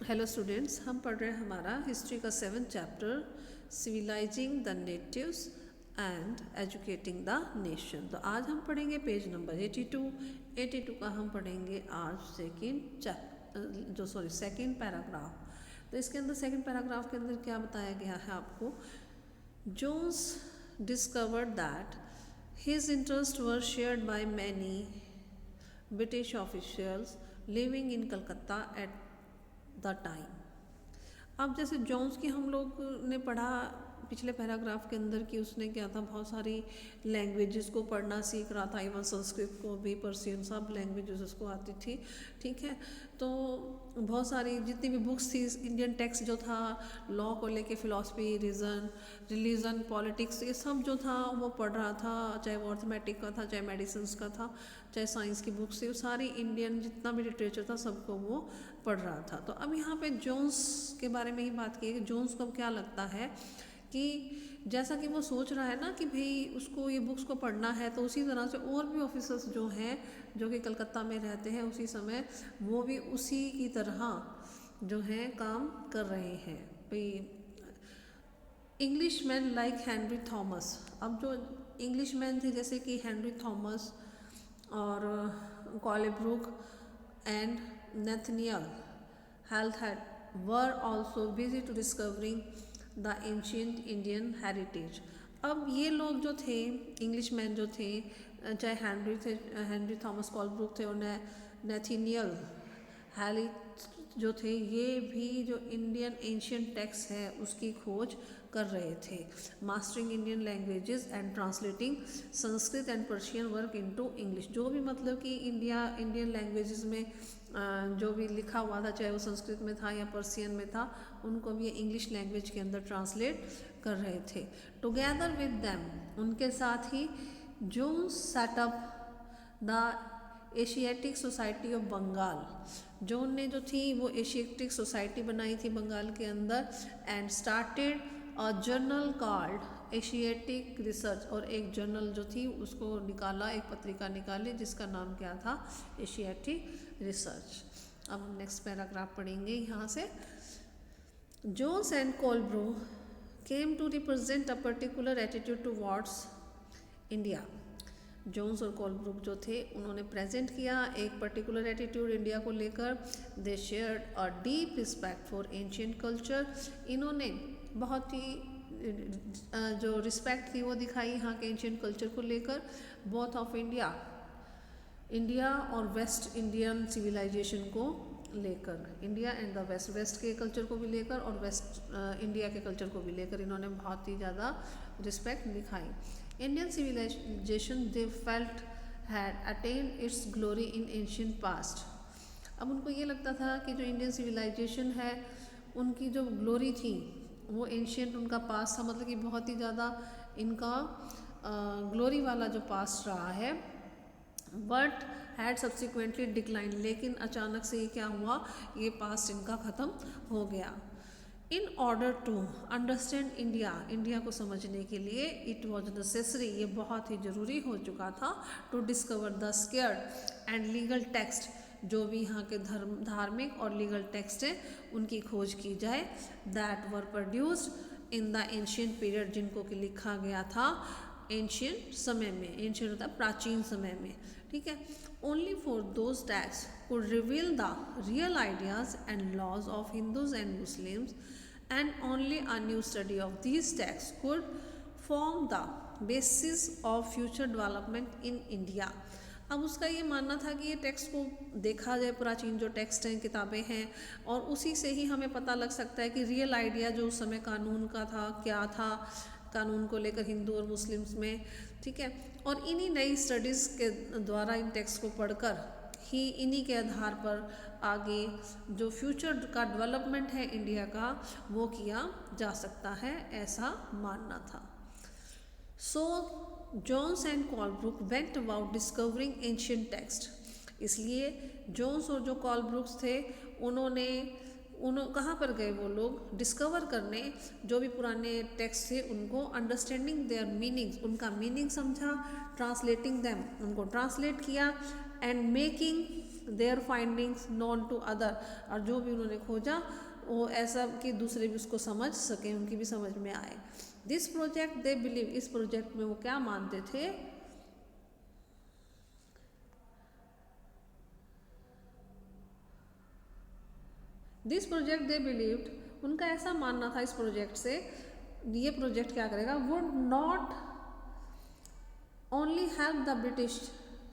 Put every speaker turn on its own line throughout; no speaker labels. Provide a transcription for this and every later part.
Hello students, हम पढ़ रहे हैं हमारा हिस्ट्री का 7th chapter civilising the natives and educating the nation. तो आज हम पढ़ेंगे पेज नंबर 82 का हम पढ़ेंगे आज सेकेंड पैराग्राफ। तो इसके अंदर सेकेंड पैराग्राफ के अंदर क्या बताया गया है आपको। Jones discovered that his interest were shared by many British officials living in Calcutta at the time. अब जैसे जोन्स की हम लोग ने पढ़ा पिछले पैराग्राफ के अंदर कि उसने क्या था, बहुत सारी लैंग्वेजेस को पढ़ना सीख रहा था, इवन संस्कृत को भी, पर्शियन, सब लैंग्वेजेस उसको आती थी। ठीक है, तो बहुत सारी जितनी भी बुक्स थी, इंडियन टेक्स्ट जो था, लॉ को लेके, फिलॉसफी, रिलीजन, पॉलिटिक्स, ये सब जो था वो पढ़ रहा था, चाहे वो अर्थमेटिक का था, चाहे मेडिसिन का था, चाहे साइंस की बुक्स थी, वो सारी इंडियन जितना भी लिटरेचर था सबको वो पढ़ रहा था। तो अब यहाँ पे जोन्स के बारे में ही बात की है कि जोन्स को अब क्या लगता है कि जैसा कि वो सोच रहा है ना कि भाई उसको ये बुक्स को पढ़ना है, तो उसी तरह से और भी ऑफिसर्स जो हैं जो कि कलकत्ता में रहते हैं उसी समय, वो भी उसी की तरह जो है काम कर रहे हैं। भाई English man like Henry Thomas, अब जो इंग्लिश मैन थे जैसे कि हेनरी थॉमस और Colebrooke and Nathaniel Halhed were also busy to discovering the ancient Indian heritage. अब ये लोग जो थे, इंग्लिश मैन जो थे, चाहे हेनरी थॉमस कॉलब्रुक थे और नेथनियल हैली जो थे, ये भी जो इंडियन एंशियंट टेक्स्ट है उसकी खोज कर रहे थे। Mastering Indian languages and translating Sanskrit and Persian work into English. जो भी मतलब कि इंडियन लैंग्वेजेस में जो भी लिखा हुआ था, चाहे वो संस्कृत में था या पर्शियन में था, उनको भी इंग्लिश लैंग्वेज के अंदर ट्रांसलेट कर रहे थे। टुगेदर विद देम, उनके साथ ही Jones set up the Asiatic Society of Bengal. Jones ने जो थी वो एशियाटिक सोसाइटी बनाई थी बंगाल के अंदर, and started a journal called Asiatic research, और एक जर्नल जो थी उसको निकाला, एक पत्रिका निकाली जिसका नाम क्या था, एशियाटिक रिसर्च। अब नेक्स्ट पैराग्राफ पढ़ेंगे यहाँ से। Jones and Colebrooke came to represent a particular attitude towards India. Jones और कोलब्रुक जो थे उन्होंने प्रेजेंट किया एक पर्टिकुलर एटीट्यूड इंडिया को लेकर। दे shared a deep respect for ancient culture. इन्होंने बहुत ही जो रिस्पेक्ट थी वो दिखाई यहाँ के एंशियंट कल्चर को लेकर, बोथ ऑफ इंडिया और वेस्ट इंडियन सिविलाइजेशन को लेकर, इंडिया एंड द वेस्ट के कल्चर को भी लेकर और वेस्ट इंडिया के कल्चर को भी लेकर इन्होंने बहुत ही ज़्यादा रिस्पेक्ट दिखाई। Indian civilisation they felt had attained its glory in ancient past. अब उनको ये लगता था कि जो इंडियन सिविलाइजेशन है उनकी जो ग्लोरी थी वो एंशियंट उनका पास्ट था, मतलब कि बहुत ही ज़्यादा इनका ग्लोरी वाला जो पास्ट रहा है, बट हैड सब्सिक्वेंटली डिक्लाइन। लेकिन अचानक से ये क्या हुआ, ये पास्ट इनका ख़त्म हो गया। In order to understand India को समझने के लिए इट वॉज नेसेसरी, ये बहुत ही ज़रूरी हो चुका था, to discover the sacred and legal text, जो भी यहाँ के धार्मिक और लीगल टेक्स्ट हैं उनकी खोज की जाए, that were produced in the ancient period, जिनको कि लिखा गया था एंशियंट समय में। एंशियंट होता है प्राचीन समय में, ठीक है। Only for those text could reveal the real ideas and laws of Hindus and Muslims, and only a new study of these text could form the basis of future development in India. अब उसका ये मानना था कि ये text को देखा जाए, प्राचीन जो टेक्स्ट हैं, किताबें हैं, और उसी से ही हमें पता लग सकता है कि रियल आइडिया जो उस समय कानून का था, क्या था कानून को लेकर हिंदू और मुस्लिम्स में, ठीक है। और इन्हीं नई स्टडीज़ के द्वारा इन टेक्स्ट को पढ़कर ही इन्हीं के आधार पर आगे जो फ्यूचर का डेवलपमेंट है इंडिया का वो किया जा सकता है, ऐसा मानना था। So Jones and Colebrooke went about discovering ancient text. इसलिए जोन्स और जो कॉलब्रुक्स थे उन्होंने कहाँ पर गए, वो लोग डिस्कवर करने जो भी पुराने टेक्स्ट थे उनको, अंडरस्टैंडिंग देयर मीनिंग्स, उनका मीनिंग समझा, ट्रांसलेटिंग देम, उनको ट्रांसलेट किया, and making their findings known to other, और जो भी उन्होंने खोजा वो ऐसा कि दूसरे भी उसको समझ सकें, उनकी भी समझ में आए। दिस प्रोजेक्ट दे बिलीव, इस प्रोजेक्ट में वो क्या मानते थे, दिस प्रोजेक्ट दे बिलीव्ड, उनका ऐसा मानना था इस प्रोजेक्ट से, ये प्रोजेक्ट क्या करेगा, would not only help the British,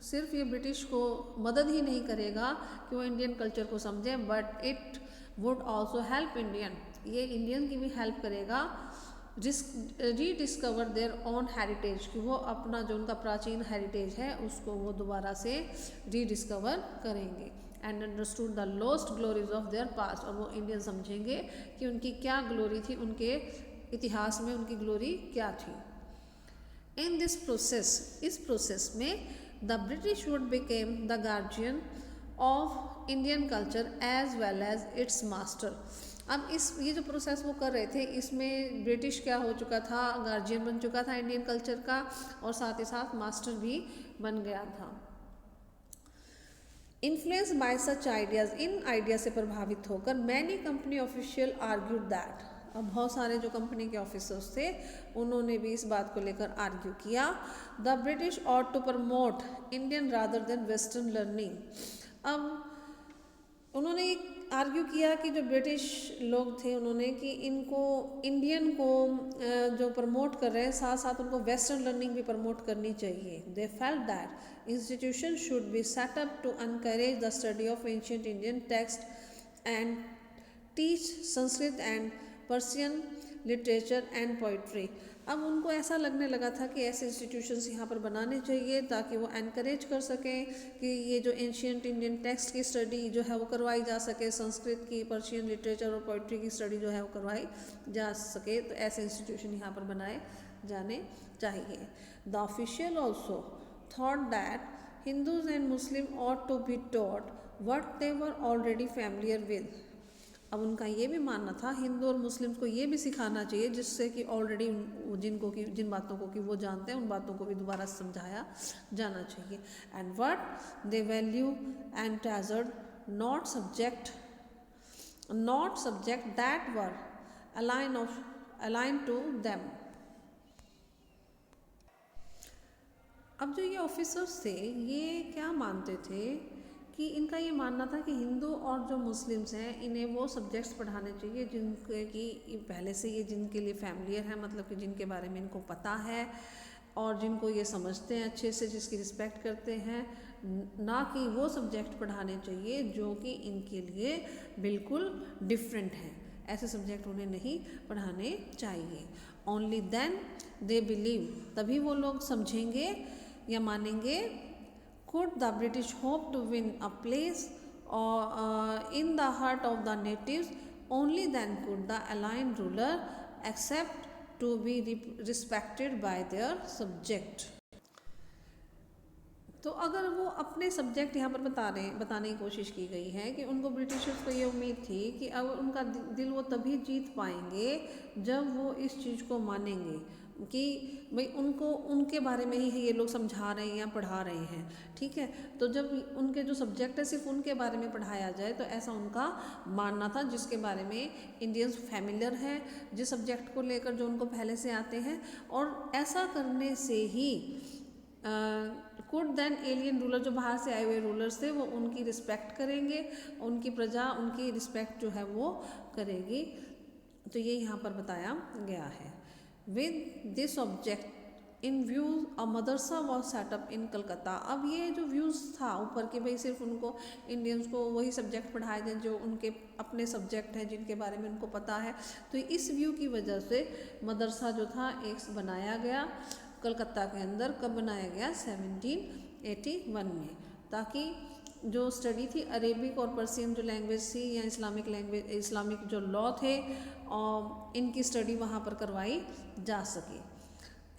सिर्फ ये ब्रिटिश को मदद ही नहीं करेगा कि वो इंडियन कल्चर को समझें, but it would also help Indian, ये इंडियन की भी हेल्प करेगा रीडिस्कवर देयर ओन हेरिटेज, कि वो अपना जो उनका प्राचीन हेरिटेज है उसको वो दोबारा से रीडिस्कवर करेंगे। And understood the lost glories of their past, और वो इंडियन समझेंगे कि उनकी क्या ग्लोरी थी, उनके इतिहास में उनकी ग्लोरी क्या थी। इन दिस प्रोसेस, इस प्रोसेस में the British would became the guardian of Indian culture as well as its master. अब ये जो प्रोसेस वो कर रहे थे, इसमें ब्रिटिश क्या हो चुका था, गार्जियन बन चुका था इंडियन कल्चर का, और साथ ही साथ मास्टर भी बन गया था। Influence by such ideas, in idea से प्रभावित होकर many company official argued that, अब बहुत सारे जो कंपनी के ऑफिसर्स थे उन्होंने भी इस बात को लेकर आर्ग्यू किया, the British ought to promote Indian rather than western learning. अब उन्होंने आर्ग्यू किया कि जो ब्रिटिश लोग थे उन्होंने कि इनको इंडियन को जो प्रमोट कर रहे हैं साथ साथ उनको वेस्टर्न लर्निंग भी प्रमोट करनी चाहिए। They felt that institution should be set up to encourage the study of ancient Indian text and teach Sanskrit and Persian literature and poetry. अब उनको ऐसा लगने लगा था कि ऐसे इंस्टीट्यूशंस यहाँ पर बनाने चाहिए ताकि वो एनकरेज कर सकें कि ये जो एंशिएंट इंडियन टेक्स्ट की स्टडी जो है वो करवाई जा सके, संस्कृत की, पर्शियन लिटरेचर और पोइट्री की स्टडी जो है वो करवाई जा सके, तो ऐसे इंस्टीट्यूशन यहाँ पर बनाए जाने चाहिए। The official also thought that Hindus and Muslim ought to be taught what they were already familiar with. अब उनका ये भी मानना था हिंदू और मुस्लिम्स को ये भी सिखाना चाहिए जिससे कि ऑलरेडी जिन बातों को कि वो जानते हैं उन बातों को भी दोबारा समझाया जाना चाहिए। And what they value and treasured not subject that were align to them. अब जो ये ऑफिसर्स थे ये क्या मानते थे कि इनका ये मानना था कि हिंदू और जो मुस्लिम्स हैं इन्हें वो सब्जेक्ट्स पढ़ाने चाहिए जिनके कि पहले से ये जिनके लिए फैमिलियर है, मतलब कि जिनके बारे में इनको पता है और जिनको ये समझते हैं अच्छे से, जिसकी रिस्पेक्ट करते हैं, ना कि वो सब्जेक्ट पढ़ाने चाहिए जो कि इनके लिए बिल्कुल डिफरेंट हैं। ऐसे सब्जेक्ट उन्हें नहीं पढ़ाने चाहिए। ओनली देन दे बिलीव, तभी वो लोग समझेंगे या मानेंगे, could the British hope to win a place in the heart of the natives, only then could the allied ruler accept to be respected by their subject। तो अगर वो अपने सब्जेक्ट यहाँ पर बताने की कोशिश की गई है कि उनको ब्रिटिशर्स को ये उम्मीद थी कि अब उनका दिल वो तभी जीत पाएंगे जब वो इस चीज़ को मानेंगे कि भाई उनको उनके बारे में ही ये लोग समझा रहे हैं या पढ़ा रहे हैं, ठीक है। तो जब उनके जो सब्जेक्ट है सिर्फ उनके बारे में पढ़ाया जाए तो ऐसा उनका मानना था, जिसके बारे में इंडियंस फैमिलियर हैं, जिस सब्जेक्ट को लेकर जो उनको पहले से आते हैं, और ऐसा करने से ही कुड देन एलियन रूलर, जो बाहर से आए हुए रूलर्स थे वो उनकी रिस्पेक्ट करेंगे, उनकी प्रजा उनकी रिस्पेक्ट जो है वो करेगी। तो ये यहाँ पर बताया गया है। With this object in views a madrasa was set up in Calcutta. अब ये जो व्यूज़ था ऊपर के, भाई सिर्फ उनको इंडियंस को वही सब्जेक्ट पढ़ाए जाए जो उनके अपने सब्जेक्ट हैं जिनके बारे में उनको पता है, तो इस व्यू की वजह से मदरसा जो था एक बनाया गया कलकत्ता के अंदर। कब बनाया गया? 1781 में, ताकि जो स्टडी थी अरेबिक और पर्शियन जो लैंग्वेज थी या इस्लामिक जो लॉ थे और इनकी स्टडी वहाँ पर करवाई जा सके।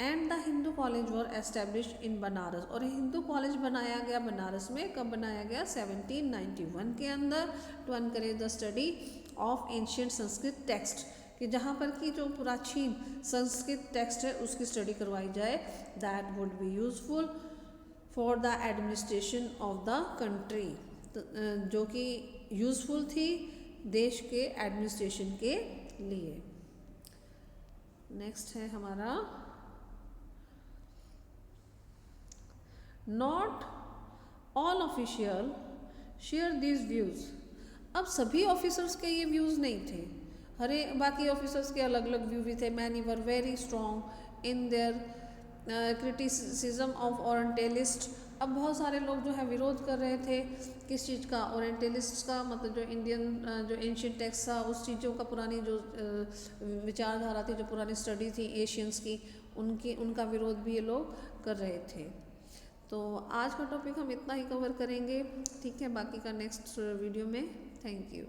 And the Hindu college were establish in Banaras, और हिंदू कॉलेज बनाया गया बनारस में। कब बनाया गया? 1791 के अंदर, to encourage the study of ancient Sanskrit text, कि जहाँ पर की जो प्राचीन संस्कृत टेक्स्ट है उसकी स्टडी करवाई जाए। That would be useful for the administration of the country, जो कि यूज़फुल थी देश के एडमिनिस्ट्रेशन के लिए। नेक्स्ट है हमारा not all official share these views. अब सभी ऑफिसर्स के ये व्यूज़ नहीं थे, हरे बाकी ऑफिसर्स के अलग अलग व्यू भी थे। Many were very strong in their criticism of orientalist. अब बहुत सारे लोग जो है विरोध कर रहे थे किस चीज़ का, ओरिएंटलिस्ट का, मतलब जो इंडियन जो एंशियंट टेक्स्ट था उस चीज़ों का, पुरानी जो विचारधारा थी, जो पुरानी स्टडी थी एशियंस की, उनका विरोध भी ये लोग कर रहे थे। तो आज का टॉपिक हम इतना ही कवर करेंगे, ठीक है, बाकी का नेक्स्ट वीडियो में। Thank you.